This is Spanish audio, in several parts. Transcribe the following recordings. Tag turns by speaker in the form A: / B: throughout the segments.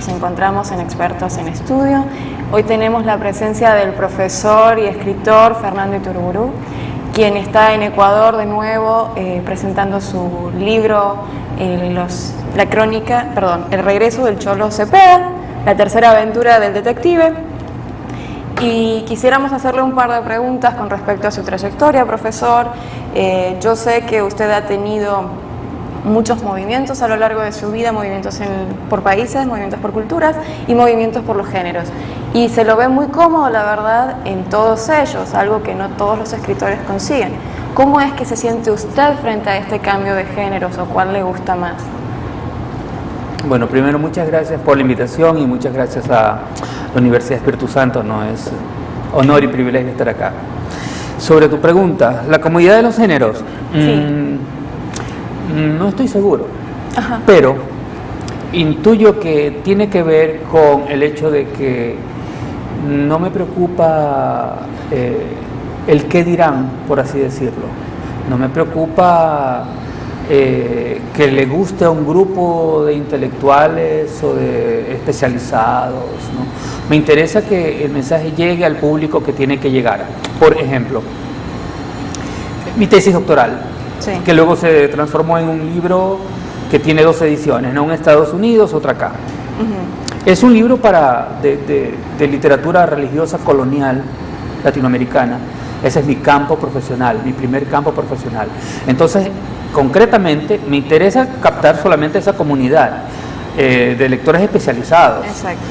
A: encontramos en Expertos en Estudio. Hoy tenemos la presencia del profesor y escritor Fernando Iturburu, quien está en Ecuador de nuevo presentando su libro, El regreso del Cholo Cepeda, la tercera aventura del detective. Y quisiéramos hacerle un par de preguntas con respecto a su trayectoria, profesor. Yo sé que usted ha tenido muchos movimientos a lo largo de su vida, movimientos por países, movimientos por culturas y movimientos por los géneros. Y se lo ve muy cómodo, la verdad, en todos ellos, algo que no todos los escritores consiguen. ¿Cómo es que se siente usted frente a este cambio de géneros o cuál le gusta más?
B: Bueno, primero muchas gracias por la invitación y muchas gracias a la Universidad Espíritu Santo, no es honor y privilegio estar acá. Sobre tu pregunta, la comodidad de los géneros, sí. No estoy seguro, ajá, pero intuyo que tiene que ver con el hecho de que no me preocupa el qué dirán, por así decirlo. No me preocupa que le guste a un grupo de intelectuales o de especializados, ¿no? Me interesa que el mensaje llegue al público que tiene que llegar. Por ejemplo, mi tesis doctoral, sí, que luego se transformó en un libro que tiene 2 ediciones, ¿no? Una en Estados Unidos, otra acá. Uh-huh. Es un libro de literatura religiosa colonial latinoamericana. Ese es mi campo profesional, mi primer campo profesional. Entonces, concretamente, me interesa captar solamente esa comunidad de lectores especializados.
A: Exacto.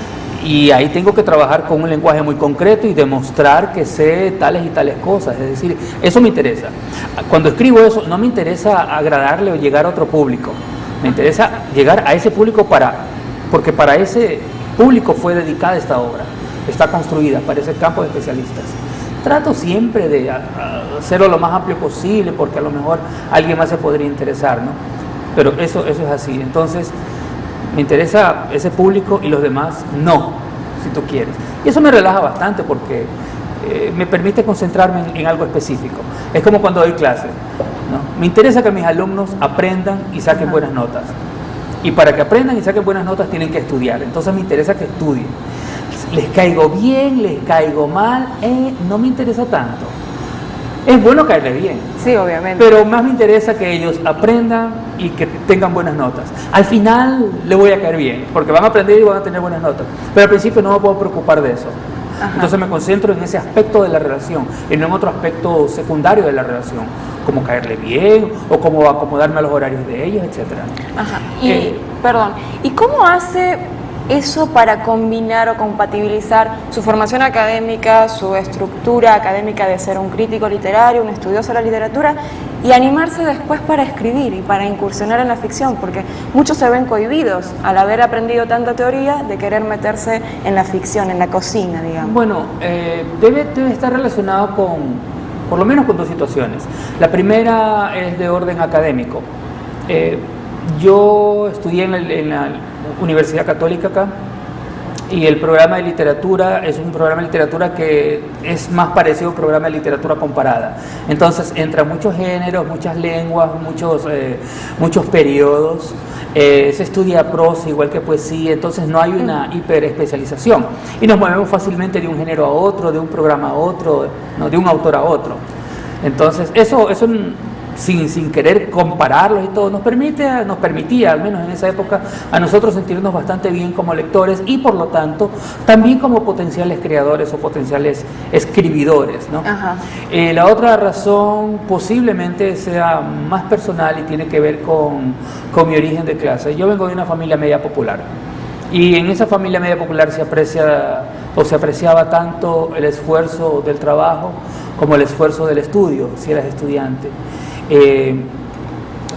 B: Y ahí tengo que trabajar con un lenguaje muy concreto y demostrar que sé tales y tales cosas. Es decir, eso me interesa. Cuando escribo eso, no me interesa agradarle o llegar a otro público. Me interesa llegar a ese público porque para ese público fue dedicada esta obra. Está construida para ese campo de especialistas. Trato siempre de hacerlo lo más amplio posible porque a lo mejor alguien más se podría interesar, ¿no? Pero eso es así. Entonces, me interesa ese público y los demás no, si tú quieres. Y eso me relaja bastante porque me permite concentrarme en algo específico. Es como cuando doy clases, ¿no? Me interesa que mis alumnos aprendan y saquen buenas notas. Y para que aprendan y saquen buenas notas tienen que estudiar. Entonces me interesa que estudien. Les caigo bien, les caigo mal, no me interesa tanto. Es bueno caerle bien.
A: Sí, obviamente.
B: Pero más me interesa que ellos aprendan y que tengan buenas notas. Al final le voy a caer bien, porque van a aprender y van a tener buenas notas. Pero al principio no me puedo preocupar de eso. Ajá. Entonces me concentro en ese aspecto de la relación y no en otro aspecto secundario de la relación, como caerle bien o como acomodarme a los horarios de ellos, etc.
A: Ajá. ¿Y cómo hace eso para combinar o compatibilizar su formación académica, su estructura académica de ser un crítico literario, un estudioso de la literatura, y animarse después para escribir y para incursionar en la ficción? Porque muchos se ven cohibidos al haber aprendido tanta teoría de querer meterse en la ficción, en la cocina, digamos.
B: Bueno, debe estar relacionado por lo menos con 2 situaciones. La primera es de orden académico. Yo estudié en la Universidad Católica acá y el programa de literatura es un programa de literatura que es más parecido a un programa de literatura comparada. Entonces entra muchos géneros, muchas lenguas, muchos periodos. Se estudia prosa igual que poesía, entonces no hay una hiperespecialización y nos movemos fácilmente de un género a otro, de un programa a otro, ¿no? De un autor a otro. Entonces eso sin querer compararlos y todo, nos permitía, al menos en esa época, a nosotros sentirnos bastante bien como lectores y por lo tanto también como potenciales creadores o potenciales escribidores, ¿no?
A: Ajá.
B: La otra razón posiblemente sea más personal y tiene que ver con mi origen de clase. Yo vengo de una familia media popular y en esa familia media popular se apreciaba tanto el esfuerzo del trabajo como el esfuerzo del estudio, si eras estudiante.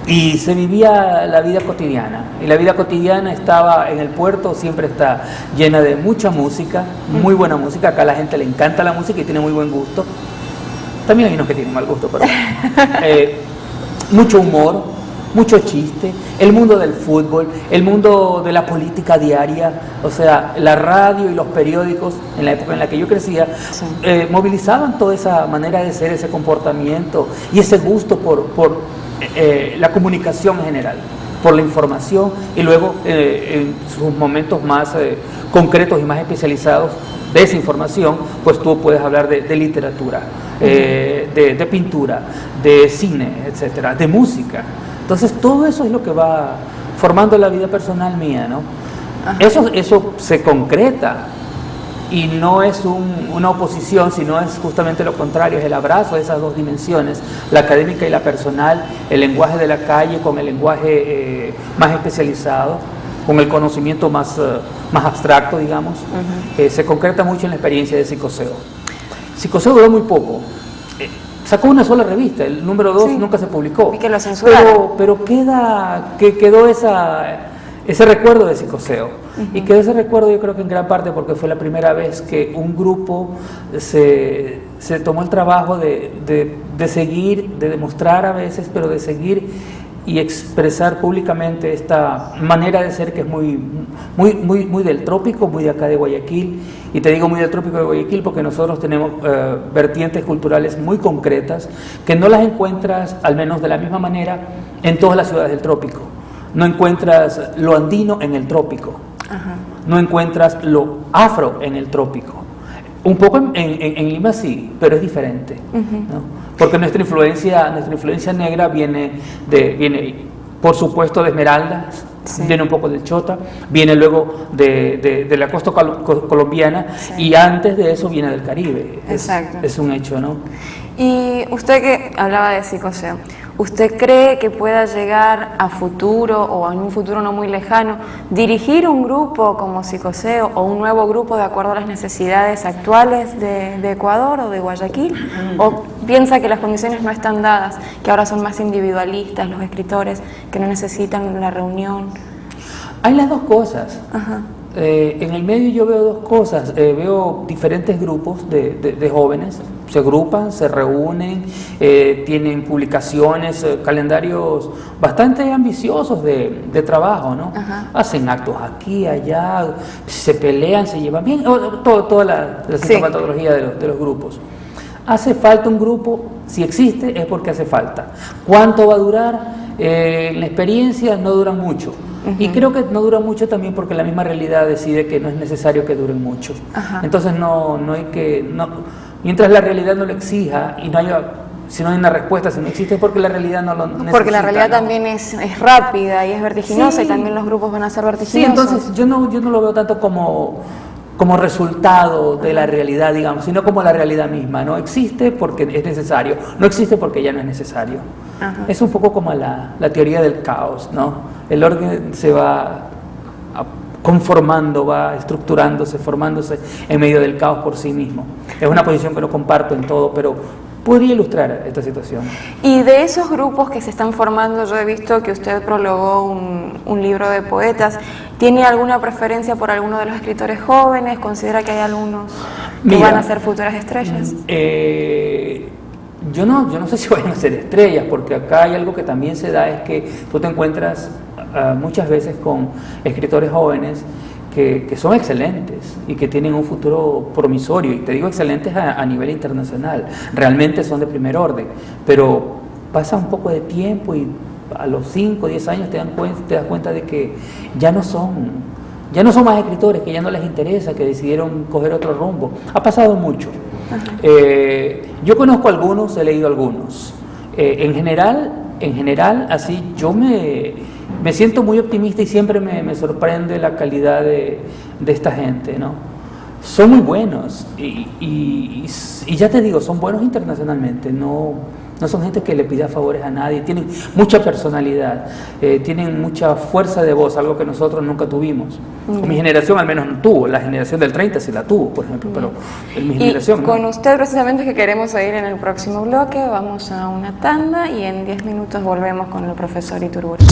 B: Y se vivía la vida cotidiana, y la vida cotidiana estaba en el puerto, siempre está llena de mucha música, muy buena música. Acá a la gente le encanta la música y tiene muy buen gusto. También hay unos que tienen mal gusto, pero mucho humor, mucho chiste, el mundo del fútbol, el mundo de la política diaria. O sea, la radio y los periódicos en la época en la que yo crecía movilizaban toda esa manera de ser, ese comportamiento y ese gusto por la comunicación en general. por la información, y luego en sus momentos más concretos y más especializados de esa información, pues tú puedes hablar de literatura, de pintura, de cine, etcétera, de música. Entonces todo eso es lo que va formando la vida personal mía, ¿no? Eso se concreta y no es una oposición, sino es justamente lo contrario, es el abrazo de esas dos dimensiones, la académica y la personal, el lenguaje de la calle con el lenguaje más especializado, con el conocimiento más abstracto, digamos. Se concreta mucho en la experiencia de Psicoseo. Psicoseo duró muy poco. Sacó una sola revista, el número 2 nunca se publicó.
A: Y que lo censuraron.
B: Pero quedó ese recuerdo de Psicoseo. Y quedó ese recuerdo, yo creo que en gran parte porque fue la primera vez que un grupo se tomó el trabajo de seguir, de demostrar a veces, pero de seguir y expresar públicamente esta manera de ser que es muy del trópico, muy de acá de Guayaquil. Y te digo muy del trópico de Guayaquil porque nosotros tenemos vertientes culturales muy concretas que no las encuentras, al menos de la misma manera, en todas las ciudades del trópico. No encuentras lo andino en el trópico, no encuentras lo afro en el trópico. Un poco en Lima sí, pero es diferente, ¿no? Porque nuestra influencia negra viene por supuesto de Esmeraldas, viene un poco del Chota, viene luego de la costa colombiana, y antes de eso viene del Caribe.
A: Exacto.
B: Es un hecho, ¿no?
A: Y usted que hablaba de Psicoseo, ¿usted cree que pueda llegar a futuro o en un futuro no muy lejano dirigir un grupo como Psicoseo o un nuevo grupo de acuerdo a las necesidades actuales de Ecuador o de Guayaquil? ¿O piensa que las condiciones no están dadas, que ahora son más individualistas los escritores, que no necesitan la reunión?
B: Hay las dos cosas. En el medio yo veo dos cosas. Veo diferentes grupos de jóvenes, se agrupan, se reúnen, tienen publicaciones, calendarios bastante ambiciosos de trabajo, ¿no? Hacen actos aquí, allá, se pelean, se llevan bien, toda la sintomatología de los grupos. Hace falta un grupo, si existe es porque hace falta. ¿Cuánto va a durar? La experiencia no dura mucho. Y creo que no dura mucho también porque la misma realidad decide que no es necesario que duren mucho. Entonces mientras la realidad no lo exija y si no hay una respuesta, si no existe, es porque la realidad no lo necesita.
A: Porque la realidad también es rápida y es vertiginosa, y también los grupos van a ser vertiginosos.
B: Sí, entonces yo no lo veo tanto como resultado de la realidad, digamos, sino como la realidad misma. No existe porque es necesario, no existe porque ya no es necesario. Es un poco como la teoría del caos, ¿no? El orden se va conformando, va estructurándose, formándose en medio del caos por sí mismo. Es una posición que no comparto en todo, pero podría ilustrar esta situación.
A: Y de esos grupos que se están formando, yo he visto que usted prologó un libro de poetas. ¿Tiene alguna preferencia por alguno de los escritores jóvenes? ¿Considera que hay algunos que van a ser futuras estrellas?
B: Yo no sé si vayan a ser estrellas, porque acá hay algo que también se da, es que tú te encuentras muchas veces con escritores jóvenes que son excelentes y que tienen un futuro promisorio, y te digo excelentes a nivel internacional, realmente son de primer orden, pero pasa un poco de tiempo y a los 5 o 10 años te das cuenta de que ya no son más escritores, que ya no les interesa, que decidieron coger otro rumbo. Ha pasado mucho. Yo conozco algunos, he leído algunos. En general, así yo me siento muy optimista y siempre me sorprende la calidad de esta gente, ¿no? Son muy buenos y ya te digo, son buenos internacionalmente, no son gente que le pida favores a nadie, tienen mucha personalidad, tienen mucha fuerza de voz, algo que nosotros nunca tuvimos. Mi generación al menos no tuvo, la generación del 30 sí la tuvo, por ejemplo, pero mi generación
A: no. Con usted precisamente es que queremos seguir en el próximo bloque, vamos a una tanda y en 10 minutos volvemos con el profesor Iturburu.